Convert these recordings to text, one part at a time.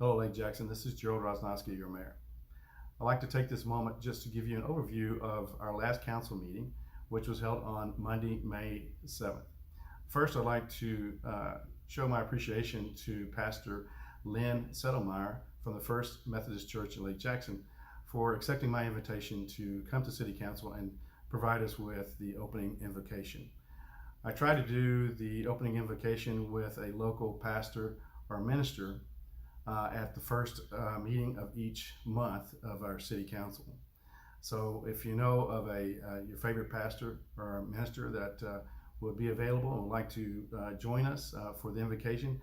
Hello, Lake Jackson. This is Gerald Rosnowski, your mayor. I'd like to take this moment just to give you an overview of our last council meeting, which was held on Monday, May 7th. First, I'd like to show my appreciation to Pastor Lynn Settlemeyer from the First Methodist Church in Lake Jackson for accepting my invitation to come to City Council and provide us with the opening invocation. I try to do the opening invocation with a local pastor or minister at the first meeting of each month of our city council. So if you know of your favorite pastor or minister that would be available and would like to join us for the invocation,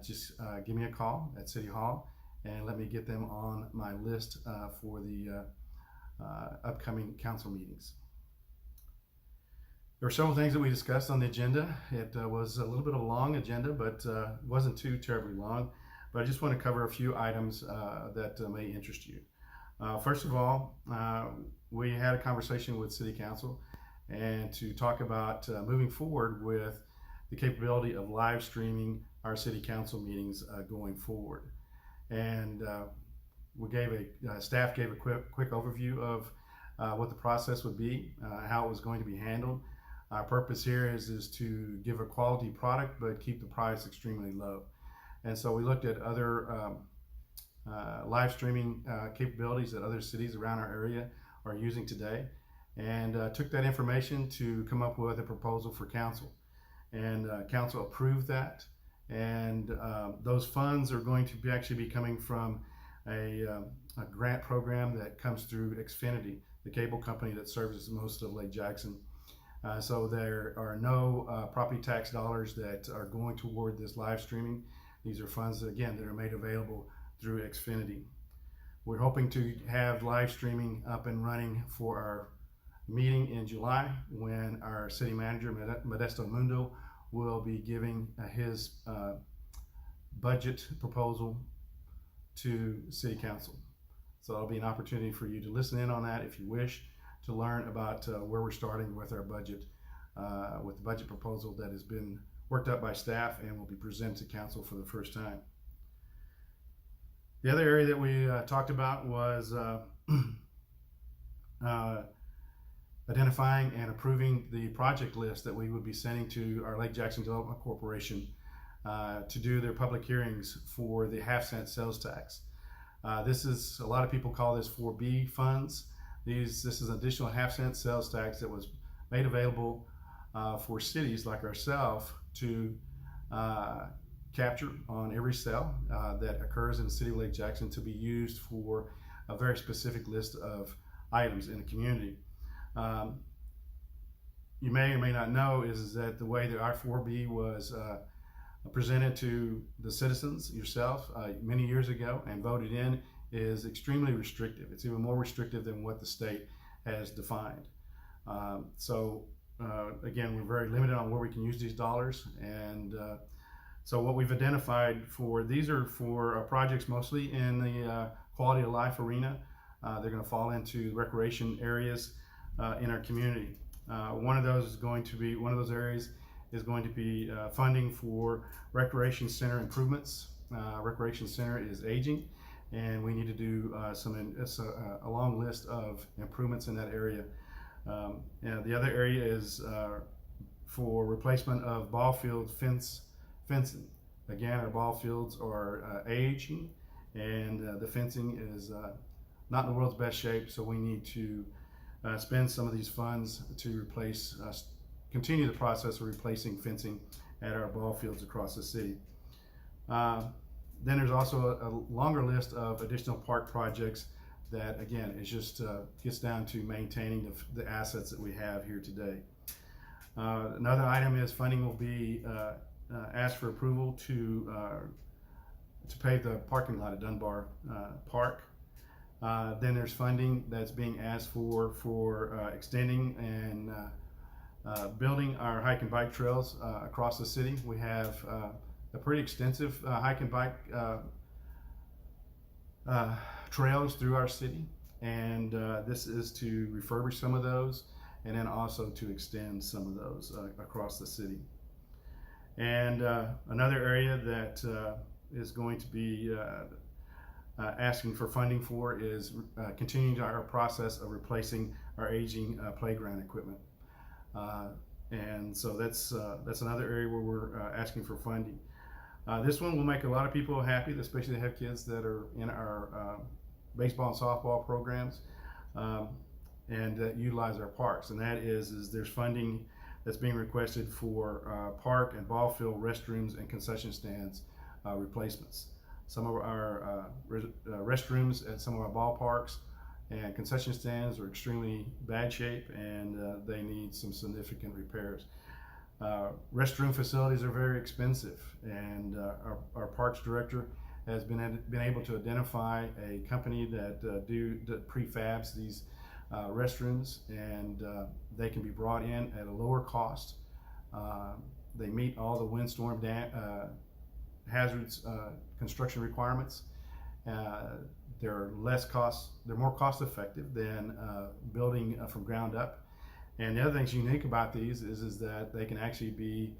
just give me a call at City Hall and let me get them on my list for the upcoming council meetings. There were several things that we discussed on the agenda. It was a little bit of a long agenda, but wasn't too terribly long. But I just want to cover a few items that may interest you. First of all, we had a conversation with City Council and to talk about moving forward with the capability of live streaming our City Council meetings going forward. And staff gave a quick overview of what the process would be, how it was going to be handled. Our purpose here is to give a quality product but keep the price extremely low. And so we looked at other live streaming capabilities that other cities around our area are using today, and took that information to come up with a proposal for council. And council approved that, and those funds are going to actually be coming from a grant program that comes through Xfinity, the cable company that services most of Lake Jackson. So there are no property tax dollars that are going toward this live streaming. These are funds that, again, that are made available through Xfinity. We're hoping to have live streaming up and running for our meeting in July, when our city manager, Modesto Mundo, will be giving his budget proposal to City Council. So it'll be an opportunity for you to listen in on that if you wish, to learn about where we're starting with our budget, with the budget proposal that has been worked up by staff and will be presented to council for the first time. The other area that we talked about was identifying and approving the project list that we would be sending to our Lake Jackson Development Corporation to do their public hearings for the half-cent sales tax. This is, a lot of people call this 4B funds. This is an additional half-cent sales tax that was made available for cities like ourselves to capture on every sale that occurs in the city of Lake Jackson, to be used for a very specific list of items in the community. You may or may not know is that the way that our 4B was presented to the citizens, yourself, many years ago and voted in, is extremely restrictive. It's even more restrictive than what the state has defined. Again, we're very limited on where we can use these dollars, and so what we've identified these are for projects mostly in the quality of life arena. They're going to fall into recreation areas in our community. One of those areas is going to be funding for recreation center improvements. Recreation center is aging, and we need to do a long list of improvements in that area. The other area is for replacement of ball field fencing. Again, our ball fields are aging, and the fencing is not in the world's best shape, so we need to spend some of these funds to continue the process of replacing fencing at our ball fields across the city. Then there's also a longer list of additional park projects that, again, is just gets down to maintaining the assets that we have here today. Another item is funding will be asked for approval to pave the parking lot at Dunbar Park. Then there's funding that's being asked for extending and building our hike and bike trails across the city. We have a pretty extensive hike and bike trails through our city, and this is to refurbish some of those, and then also to extend some of those across the city. And another area that is going to be asking for funding for is continuing our process of replacing our aging playground equipment. And so that's another area where we're asking for funding. This one will make a lot of people happy, especially that have kids that are in our baseball and softball programs and that utilize our parks. And that is there's funding that's being requested for park and ball field restrooms and concession stands replacements. Some of our restrooms at some of our ballparks and concession stands are extremely bad shape, and they need some significant repairs. Restroom facilities are very expensive, and our parks director has been able to identify a company that prefabs these restrooms, and they can be brought in at a lower cost. They meet all the windstorm hazards construction requirements. They're more cost effective than building from ground up. And the other thing's unique about these is that they can actually be,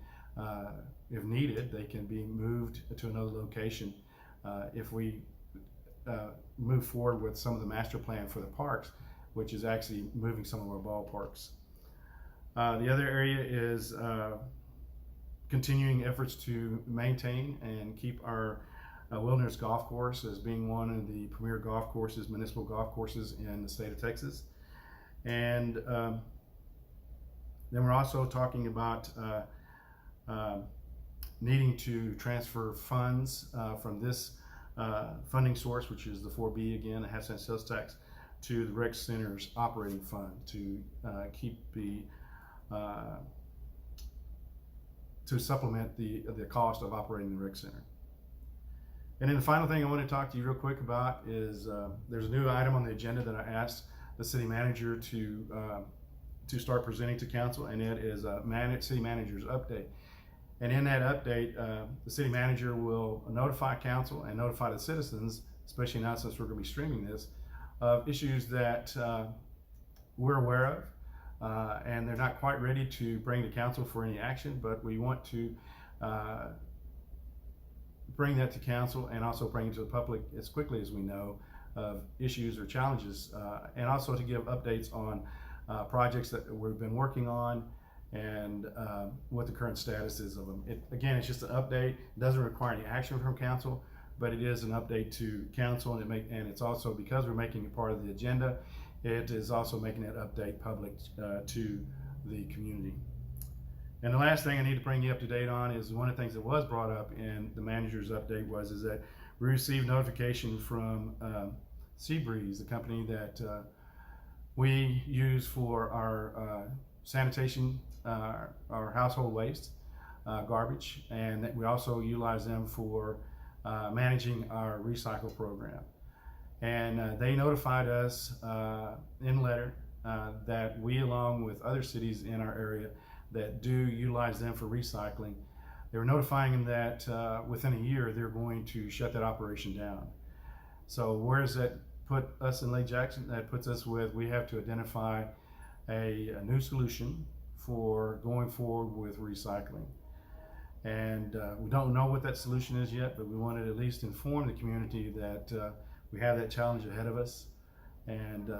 if needed, they can be moved to another location. If we move forward with some of the master plan for the parks, which is actually moving some of our ballparks. The other area is continuing efforts to maintain and keep our Wilderness Golf Course as being one of the premier golf courses, municipal golf courses in the state of Texas. And then we're also talking about needing to transfer funds from this funding source, which is the 4B again, the half-cent sales tax, to the rec center's operating fund to keep the to supplement the cost of operating the rec center. And then the final thing I want to talk to you real quick about is there's a new item on the agenda that I asked the city manager to start presenting to council, and it is a city manager's update. And in that update, the city manager will notify council and notify the citizens, especially now since we're going to be streaming this, of issues that we're aware of, and they're not quite ready to bring to council for any action, but we want to bring that to council and also bring it to the public as quickly as we know of issues or challenges, and also to give updates on projects that we've been working on and what the current status is of them. Again, it's just an update. It doesn't require any action from council, but it is an update to council, and it's also, because we're making it part of the agenda, it is also making that update public to the community. And the last thing I need to bring you up to date on is one of the things that was brought up in the manager's update is that we received notification from Seabreeze, the company that we use for our sanitation, our household waste, garbage, and that we also utilize them for managing our recycle program. And they notified us in letter that we, along with other cities in our area that do utilize them for recycling, they were notifying them that within a year they're going to shut that operation down. So where does that put us in Lake Jackson? That puts us we have to identify a new solution for going forward with recycling. And we don't know what that solution is yet, but we wanted to at least inform the community that we have that challenge ahead of us. And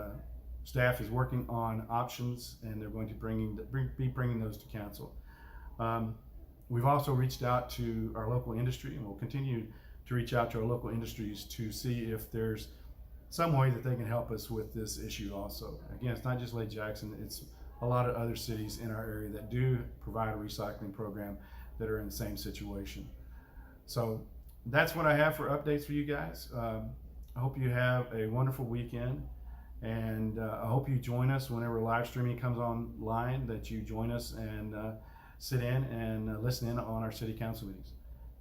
staff is working on options, and they're going to be bringing those to council. We've also reached out to our local industry, and we'll continue to reach out to our local industries to see if there's some way that they can help us with this issue also. Again, it's not just Lake Jackson, it's a lot of other cities in our area that do provide a recycling program that are in the same situation. So that's what I have for updates for you guys. I hope you have a wonderful weekend, and I hope you join us whenever live streaming comes online, that you join us and sit in and listen in on our city council meetings.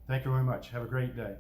Thank you very much. Have a great day.